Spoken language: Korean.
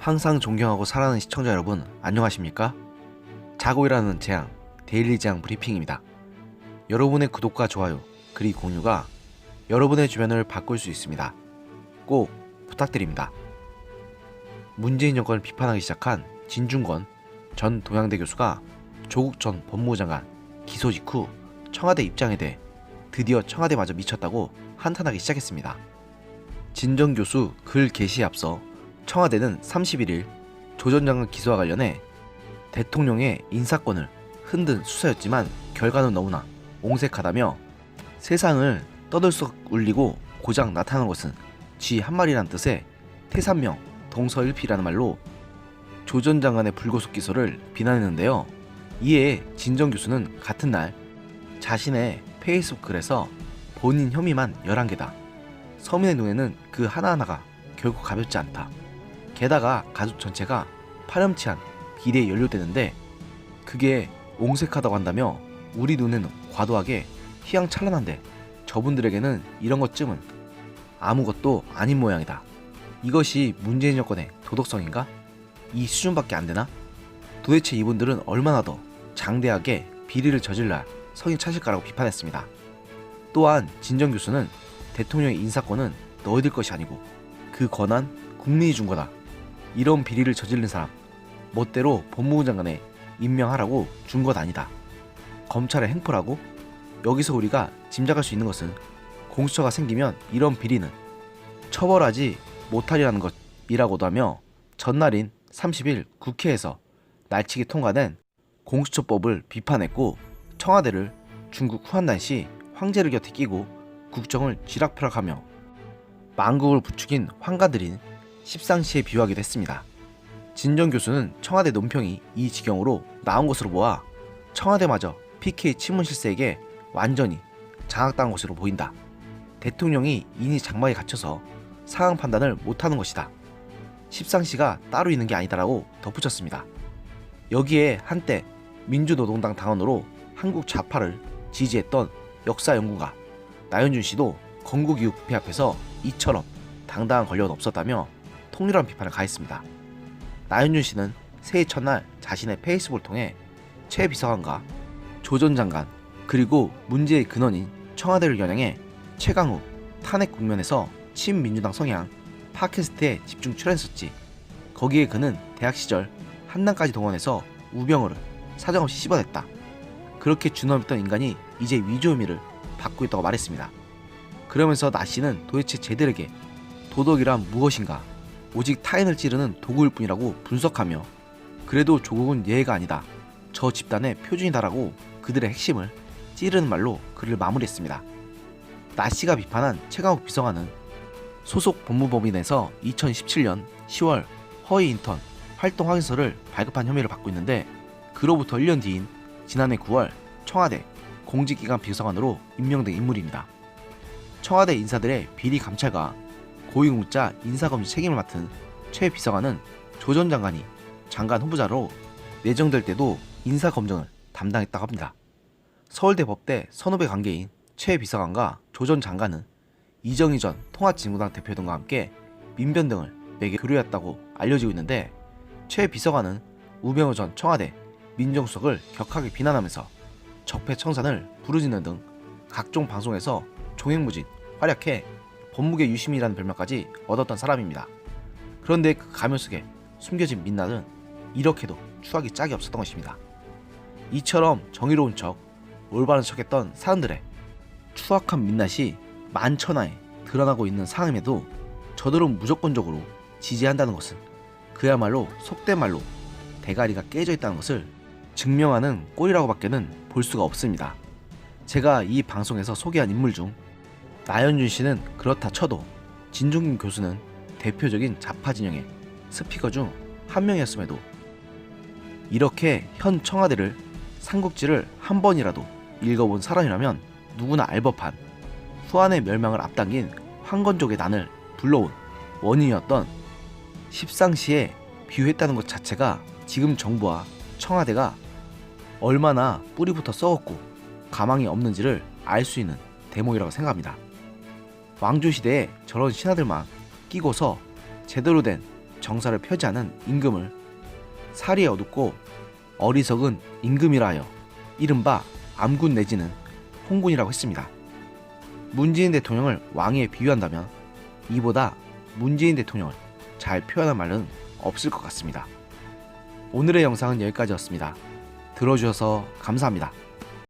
항상 존경하고 사랑하는 시청자 여러분, 안녕하십니까? 자고 일하는 재앙, 데일리 재앙 브리핑입니다. 여러분의 구독과 좋아요, 그리고 공유가 여러분의 주변을 바꿀 수 있습니다. 꼭 부탁드립니다. 문재인 정권을 비판하기 시작한 진중권 전 동양대 교수가 조국 전 법무부 장관 기소 직후 청와대 입장에 대해 드디어 청와대마저 미쳤다고 한탄하기 시작했습니다. 진 전 교수 글 게시에 앞서 청와대는 31일 조 전 장관 기소와 관련해 대통령의 인사권을 흔든 수사였지만 결과는 너무나 옹색하다며 세상을 떠들썩 울리고 고작 나타난 것은 쥐 한 마리란 뜻의 태산명 동서일피라는 말로 조 전 장관의 불구속 기소를 비난했는데요. 이에 진 전 교수는 같은 날 자신의 페이스북 글에서 본인 혐의만 11개다. 서민의 눈에는 그 하나하나가 결코 가볍지 않다. 게다가 가족 전체가 파렴치한 비리에 연루되는데 그게 옹색하다고 한다며 우리 눈에는 과도하게 휘황찬란한데 저분들에게는 이런 것쯤은 아무것도 아닌 모양이다. 이것이 문재인 정권의 도덕성인가? 이 수준밖에 안 되나? 도대체 이분들은 얼마나 더 장대하게 비리를 저질러야 성이 차실까라고 비판했습니다. 또한 진 전 교수는 대통령의 인사권은 너희들 것이 아니고 그 권한 국민이 준 거다. 이런 비리를 저지른 사람 멋대로 법무부 장관에 임명하라고 준 것 아니다. 검찰의 행포라고? 여기서 우리가 짐작할 수 있는 것은 공수처가 생기면 이런 비리는 처벌하지 못하리라는 것이라고도 하며 전날인 30일 국회에서 날치기 통과된 공수처법을 비판했고 청와대를 중국 후한난 시 황제를 곁에 끼고 국정을 쥐락펴락하며 망국을 부추긴 황가들인 십상시에 비유하기도 했습니다. 진 전 교수는 청와대 논평이 이 지경으로 나온 것으로 보아 청와대마저 PK 친문 실세에게 완전히 장악당한 것으로 보인다. 대통령이 이니 장막에 갇혀서 상황 판단을 못하는 것이다. 십상시가 따로 있는 게 아니다라고 덧붙였습니다. 여기에 한때 민주노동당 당원으로 한국 좌파를 지지했던 역사연구가 나현준 씨도 건국이후 부패 앞에서 이처럼 당당한 권력은 없었다며 통렬한 비판을 가했습니다. 나현준 씨는 새해 첫날 자신의 페이스북을 통해 최 비서관과 조 전 장관 그리고 문제의 근원인 청와대를 겨냥해 최강욱 탄핵 국면에서 친민주당 성향 팟캐스트에 집중 출연했었지. 거기에 그는 대학 시절 한남까지 동원해서 우병우를 사정없이 씹어냈다. 그렇게 준엄했던 인간이 이제 위조 혐의를 받고 있다고 말했습니다. 그러면서 나 씨는 도대체 쟤들에게 도덕이란 무엇인가 오직 타인을 찌르는 도구일 뿐이라고 분석하며 그래도 조국은 예외가 아니다. 저 집단의 표준이다라고 그들의 핵심을 찌르는 말로 글을 마무리했습니다. 나 씨가 비판한 최강욱 비서관은 소속 법무법인에서 2017년 10월 허위 인턴 활동 확인서를 발급한 혐의를 받고 있는데 그로부터 1년 뒤인 지난해 9월 청와대 공직기관 비서관으로 임명된 인물입니다. 청와대 인사들의 비리 감찰과 고위공직자 인사검증 책임을 맡은 최 비서관은 조 전 장관이 장관 후보자로 내정될 때도 인사검증을 담당했다고 합니다. 서울대 법대 선후배 관계인 최 비서관과 조 전 장관은 이정희 전 통합진보당 대표 등과 함께 민변 등을 매개 교류했다고 알려지고 있는데 최 비서관은 우병우 전 청와대 민정수석을 격하게 비난하면서 적폐청산을 부르짖는 등 각종 방송에서 종횡무진 활약해 법무계 유심이라는 별명까지 얻었던 사람입니다. 그런데 그 가면 속에 숨겨진 민낯은 이렇게도 추하기 짝이 없었던 것입니다. 이처럼 정의로운 척, 올바른 척했던 사람들의 추악한 민낯이 만천하에 드러나고 있는 상황임에도 저들은 무조건적으로 지지한다는 것은 그야말로 속된 말로 대가리가 깨져 있다는 것을 증명하는 꼴이라고밖에는 볼 수가 없습니다. 제가 이 방송에서 소개한 인물 중 나현준 씨는 그렇다 쳐도 진중권 교수는 대표적인 좌파 진영의 스피커 중 한 명이었음에도 이렇게 현 청와대를 삼국지를 한 번이라도 읽어본 사람이라면 누구나 알 법한 후한의 멸망을 앞당긴 황건족의 난을 불러온 원인이었던 십상시에 비유했다는 것 자체가 지금 정부와 청와대가 얼마나 뿌리부터 썩었고 가망이 없는지를 알 수 있는 대목이라고 생각합니다. 왕조시대에 저런 신하들만 끼고서 제대로 된 정사를 펴지하는 임금을 사리에 어둡고 어리석은 임금이라 하여 이른바 암군 내지는 홍군이라고 했습니다. 문재인 대통령을 왕에 비유한다면 이보다 문재인 대통령을 잘 표현한 말은 없을 것 같습니다. 오늘의 영상은 여기까지였습니다. 들어주셔서 감사합니다.